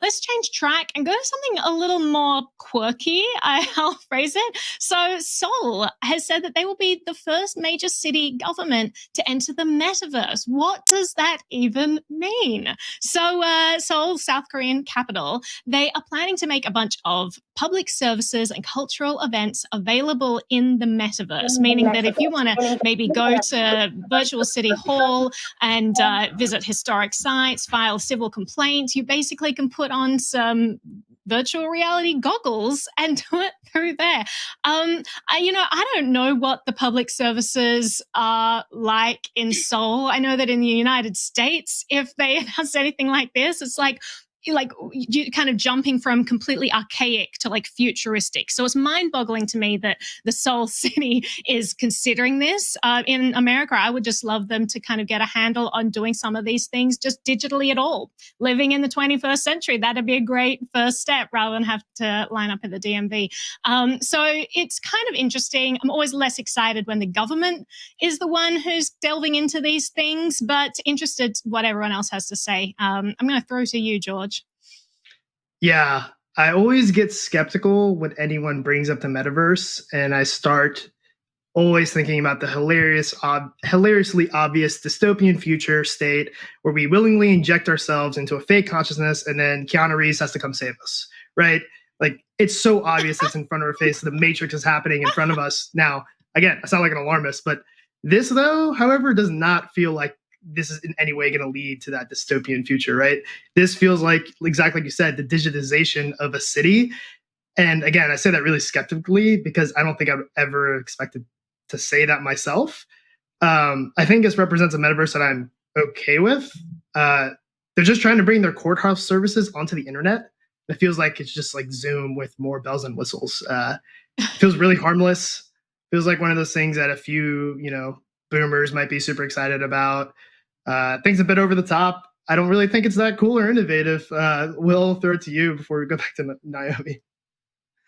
let's change track and go to something a little more quirky, I'll phrase it. So Seoul has said that they will be the first major city government to enter the metaverse. What does that even mean? So Seoul, South Korean capital, they are planning to make a bunch of public services and cultural events available in the metaverse, meaning that if you want to maybe go to virtual city hall and visit historic sites, file civil complaints, you basically can put on some virtual reality goggles and do it through there. I don't know what the public services are like in Seoul. I know that in the United States, if they announce anything like this, it's like you kind of jumping from completely archaic to like futuristic. So it's mind-boggling to me that the Seoul city is considering this. In America, I would just love them to kind of get a handle on doing some of these things just digitally at all. Living in the 21st century, that'd be a great first step rather than have to line up at the DMV. So it's kind of interesting. I'm always less excited when the government is the one who's delving into these things, but interested what everyone else has to say. I'm going to throw to you, George. Yeah, I always get skeptical when anyone brings up the metaverse, and I start always thinking about the hilariously obvious dystopian future state where we willingly inject ourselves into a fake consciousness and then Keanu Reeves has to come save us, right? Like, it's so obvious it's in front of our face. The Matrix is happening in front of us. Now, again, I sound like an alarmist, but this, though, however, does not feel like this is in any way going to lead to that dystopian future, right? This feels like, exactly like you said, the digitization of a city. And again, I say that really skeptically because I don't think I've ever expected to say that myself. I think this represents a metaverse that I'm okay with. They're just trying to bring their courthouse services onto the internet. It feels like it's just like Zoom with more bells and whistles. It feels really harmless. Feels like one of those things that a few, boomers might be super excited about. Things a bit over the top. I don't really think it's that cool or innovative. Will, throw it to you before we go back to Naomi.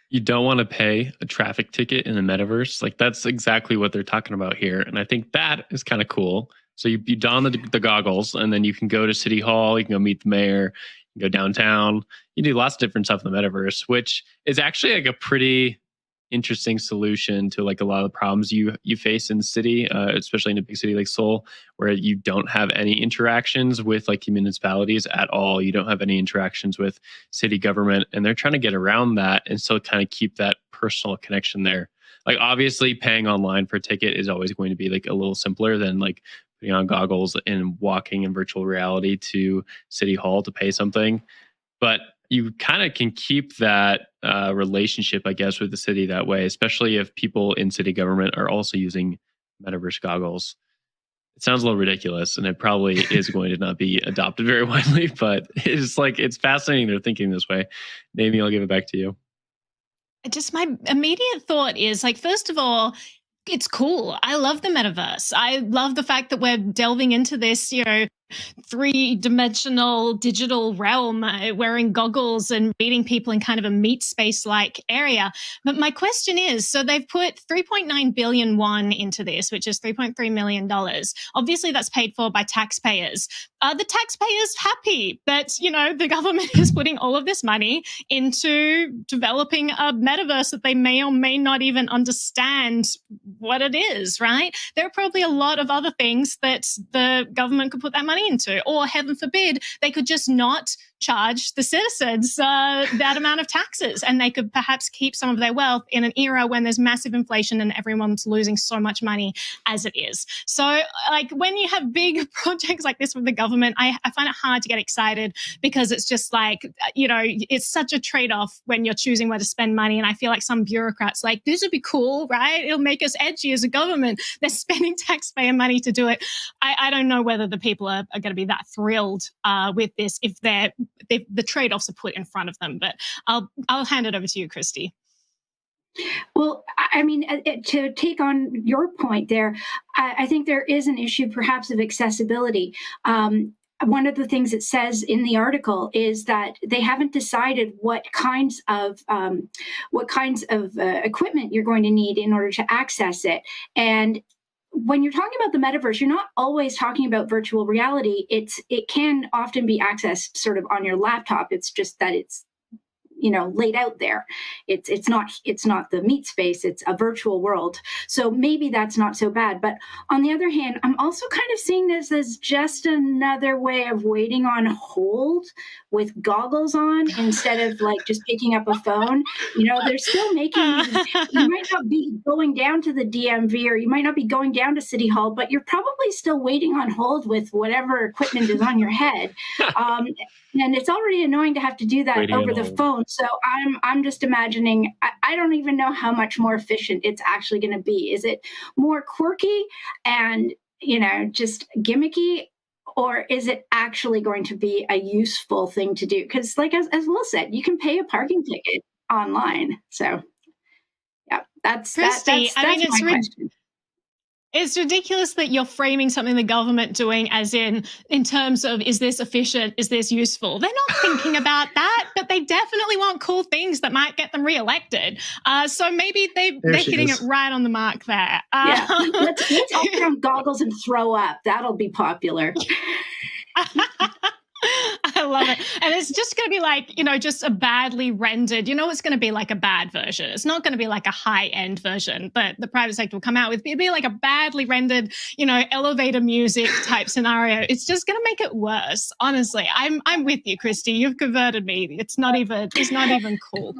You don't want to pay a traffic ticket in the metaverse. Like, that's exactly what they're talking about here. And I think that is kind of cool. So you don the goggles and then you can go to City Hall. You can go meet the mayor. You can go downtown. You do lots of different stuff in the metaverse, which is actually like a pretty interesting solution to like a lot of the problems you face in the city, especially in a big city like Seoul, where you don't have any interactions with like the municipalities at all. You don't have any interactions with city government, and they're trying to get around that and still kind of keep that personal connection there. Like, obviously paying online for a ticket is always going to be like a little simpler than like putting on goggles and walking in virtual reality to City Hall to pay something. But you kind of can keep that relationship, I guess, with the city that way, especially if people in city government are also using metaverse goggles. It sounds a little ridiculous, and it probably is going to not be adopted very widely, but it's fascinating they're thinking this way. Naomi, I'll give it back to you. Just my immediate thought is, like, first of all, it's cool. I love the metaverse. I love the fact that we're delving into this, three-dimensional digital realm, wearing goggles and meeting people in kind of a meet space-like area. But my question is, so they've put 3.9 billion won into this, which is $3.3 million. Obviously, that's paid for by taxpayers. Are the taxpayers happy that, the government is putting all of this money into developing a metaverse that they may or may not even understand what it is, right? There are probably a lot of other things that the government could put that money into, or heaven forbid, they could just not charge the citizens that amount of taxes, and they could perhaps keep some of their wealth in an era when there's massive inflation and everyone's losing so much money as it is. So, like, when you have big projects like this with the government, I find it hard to get excited because it's just like, it's such a trade-off when you're choosing where to spend money. And I feel like some bureaucrats like, this would be cool, right? It'll make us edgy as a government. They're spending taxpayer money to do it. I don't know whether the people are going to be that thrilled with this if the trade-offs are put in front of them. But I'll hand it over to you, Christy. Well, I mean, to take on your point there, I think there is an issue perhaps of accessibility. One of the things it says in the article is that they haven't decided what kinds of equipment you're going to need in order to access it. And when you're talking about the metaverse, you're not always talking about virtual reality. It can often be accessed sort of on your laptop. It's just that it's laid out there. It's not the meat space. It's a virtual world. So maybe that's not so bad. But on the other hand, I'm also kind of seeing this as just another way of waiting on hold with goggles on instead of like just picking up a phone. They're still making, you might not be going down to the DMV or you might not be going down to City Hall, but you're probably still waiting on hold with whatever equipment is on your head. And it's already annoying to have to do that over the phone. So I'm just imagining, I don't even know how much more efficient it's actually going to be. Is it more quirky and, just gimmicky, or is it actually going to be a useful thing to do? Because like, as Will said, you can pay a parking ticket online. So yeah, that's Christy, my question. It's ridiculous that you're framing something the government doing as in terms of, is this efficient? Is this useful? They're not thinking about that, but they definitely want cool things that might get them reelected. So maybe they're hitting it right on the mark there. Yeah. Let's all put on goggles and throw up. That'll be popular. I love it. And it's just going to be like, just a badly rendered, it's going to be like a bad version. It's not going to be like a high-end version that the private sector will come out with. It'll be like a badly rendered, elevator music type scenario. It's just going to make it worse. Honestly, I'm with you, Christy. You've converted me. It's not even cool.